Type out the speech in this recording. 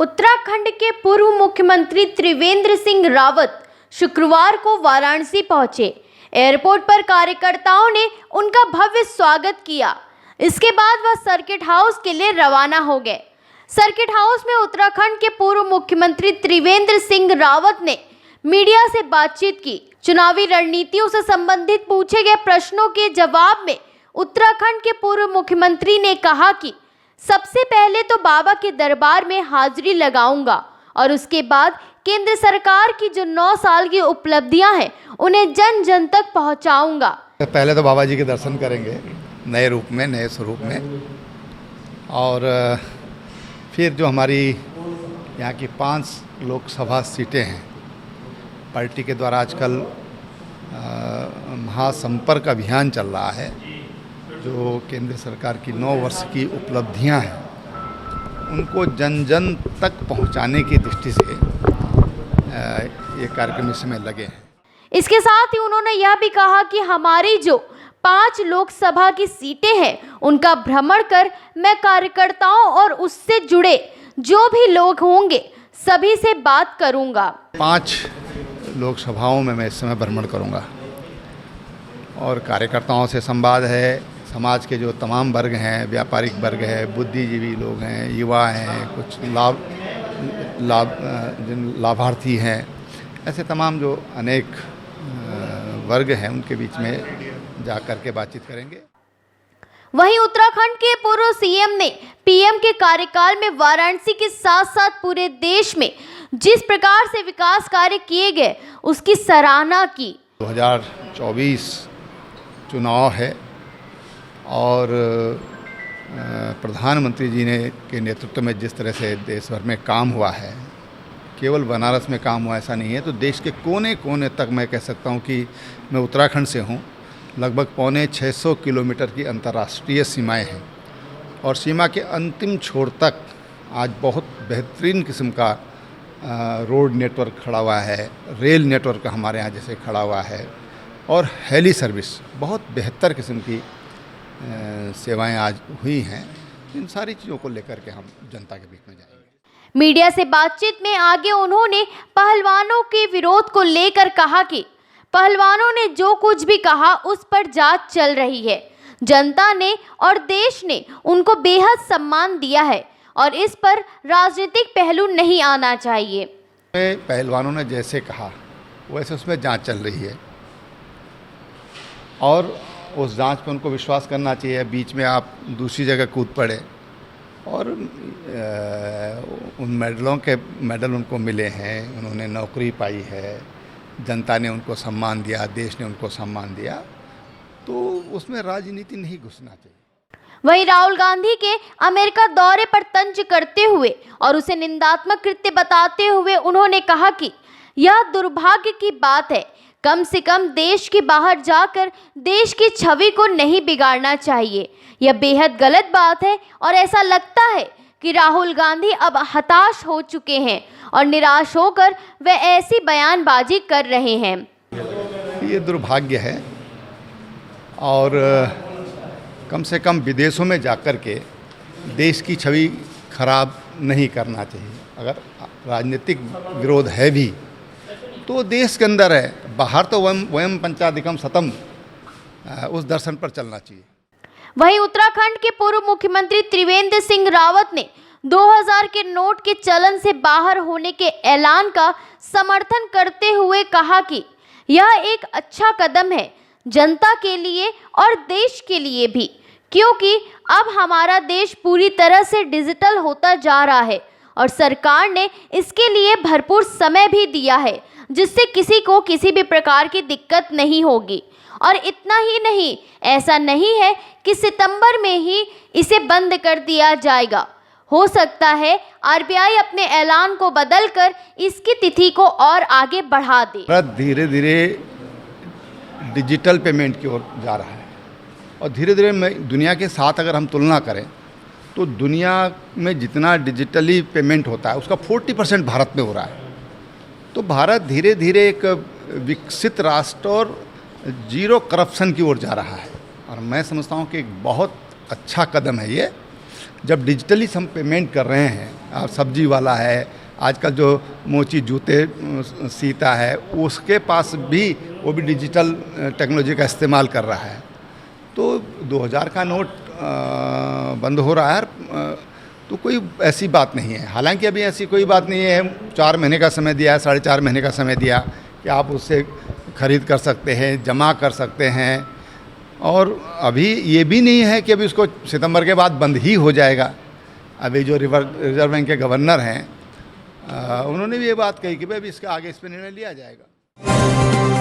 उत्तराखंड के पूर्व मुख्यमंत्री त्रिवेंद्र सिंह रावत शुक्रवार को वाराणसी पहुंचे। एयरपोर्ट पर कार्यकर्ताओं ने उनका भव्य स्वागत किया। इसके बाद वह सर्किट हाउस के लिए रवाना हो गए। सर्किट हाउस में उत्तराखंड के पूर्व मुख्यमंत्री त्रिवेंद्र सिंह रावत ने मीडिया से बातचीत की। चुनावी रणनीतियों से संबंधित पूछे गए प्रश्नों के जवाब में उत्तराखंड के पूर्व मुख्यमंत्री ने कहा कि सबसे पहले तो बाबा के दरबार में हाजिरी लगाऊंगा और उसके बाद केंद्र सरकार की जो 9 साल की उपलब्धियां हैं उन्हें जन जन तक पहुंचाऊंगा। पहले तो बाबा जी के दर्शन करेंगे नए रूप में, नए स्वरूप में, और फिर जो हमारी यहाँ की 5 लोकसभा सीटें हैं, पार्टी के द्वारा आजकल महासंपर्क अभियान चल रहा है, जो केंद्र सरकार की 9 वर्ष की उपलब्धियां हैं उनको जन जन तक पहुंचाने की दृष्टि से ये कार्यक्रम इस समय लगे हैं। इसके साथ ही उन्होंने यह भी कहा कि हमारी जो 5 लोकसभा की सीटें हैं उनका भ्रमण कर मैं कार्यकर्ताओं और उससे जुड़े जो भी लोग होंगे सभी से बात करूंगा। 5 लोकसभाओं में मैं इस समय भ्रमण करूंगा और कार्यकर्ताओं से संवाद है। समाज के जो तमाम वर्ग हैं, व्यापारिक वर्ग है, बुद्धिजीवी लोग हैं, युवा हैं, कुछ लाभार्थी हैं, ऐसे तमाम जो अनेक वर्ग हैं उनके बीच में जा कर के बातचीत करेंगे। वहीं उत्तराखंड के पूर्व सीएम ने पीएम के कार्यकाल में वाराणसी के साथ साथ पूरे देश में जिस प्रकार से विकास कार्य किए गए उसकी सराहना की। 2024 चुनाव है और प्रधानमंत्री जी ने के नेतृत्व में जिस तरह से देश भर में काम हुआ है, केवल बनारस में काम हुआ ऐसा नहीं है, तो देश के कोने कोने तक मैं कह सकता हूँ कि मैं उत्तराखंड से हूँ। लगभग 650 किलोमीटर की अंतर्राष्ट्रीय सीमाएं हैं और सीमा के अंतिम छोर तक आज बहुत बेहतरीन किस्म का रोड नेटवर्क खड़ा हुआ है, रेल नेटवर्क हमारे यहाँ जैसे खड़ा हुआ है और हेली सर्विस बहुत बेहतर किस्म की सेवाएं आज हुई हैं। इन सारी चीज़ों को लेकर के हम जनता के बीच में जाएंगे। मीडिया से बातचीत में आगे उन्होंने पहलवानों के विरोध को लेकर कहा कि पहलवानों ने जो कुछ भी कहा उस पर जांच चल रही है। जनता ने और देश ने उनको बेहद सम्मान दिया है और इस पर राजनीतिक पहलू नहीं आना चाहिए। पहलवानों ने जैसे कहा वैसे उसमें जांच चल रही है और उस जांच पर उनको विश्वास करना चाहिए। बीच में आप दूसरी जगह कूद पड़े और उन मेडल उनको मिले हैं, उन्होंने नौकरी पाई है, जनता ने उनको सम्मान दिया, देश ने उनको सम्मान दिया, तो उसमें राजनीति नहीं घुसना चाहिए। वहीं राहुल गांधी के अमेरिका दौरे पर तंज करते हुए और उसे निंदात्मक कृत्य बताते हुए उन्होंने कहा कि यह दुर्भाग्य की बात है, कम से कम देश के बाहर जाकर देश की छवि को नहीं बिगाड़ना चाहिए। यह बेहद गलत बात है और ऐसा लगता है कि राहुल गांधी अब हताश हो चुके हैं और निराश होकर वे ऐसी बयानबाजी कर रहे हैं। ये दुर्भाग्य है और कम से कम विदेशों में जाकर के देश की छवि खराब नहीं करना चाहिए। अगर राजनीतिक विरोध है भी तो देश के अंदर है, बाहर तो वयम पंचाधिकम सतम, उस दर्शन पर चलना चाहिए। वहीं उत्तराखंड के पूर्व मुख्यमंत्री त्रिवेंद्र सिंह रावत ने 2000 के नोट के चलन से बाहर होने के ऐलान का समर्थन करते हुए कहा कि यह एक अच्छा कदम है जनता के लिए और देश के लिए भी, क्योंकि अब हमारा देश पूरी तरह से डिजिटल होता जा रहा है और सरकार ने इसके लिए भरपूर समय भी दिया है, जिससे किसी को किसी भी प्रकार की दिक्कत नहीं होगी। और इतना ही नहीं, ऐसा नहीं है कि सितंबर में ही इसे बंद कर दिया जाएगा। हो सकता है आरबीआई अपने ऐलान को बदलकर इसकी तिथि को और आगे बढ़ा दे। धीरे धीरे डिजिटल पेमेंट की ओर जा रहा है और धीरे धीरे दुनिया के साथ अगर हम तुलना करें तो दुनिया में जितना डिजिटली पेमेंट होता है उसका 40% भारत में हो रहा है। तो भारत धीरे धीरे एक विकसित राष्ट्र और जीरो करप्शन की ओर जा रहा है और मैं समझता हूँ कि एक बहुत अच्छा कदम है ये जब डिजिटली हम पेमेंट कर रहे हैं, आप सब्जी वाला है, आजकल जो मोची जूते सीता है, उसके पास भी वो भी डिजिटल टेक्नोलॉजी का इस्तेमाल कर रहा है। तो 2000 का नोट बंद हो रहा है तो कोई ऐसी बात नहीं है। हालांकि अभी ऐसी कोई बात नहीं है, 4 महीने का समय दिया है, 4.5 महीने का समय दिया कि आप उससे ख़रीद कर सकते हैं, जमा कर सकते हैं। और अभी ये भी नहीं है कि अभी उसको सितंबर के बाद बंद ही हो जाएगा। अभी जो रिजर्व बैंक के गवर्नर हैं उन्होंने भी ये बात कही कि भाई अभी इसके आगे इस पर निर्णय लिया जाएगा।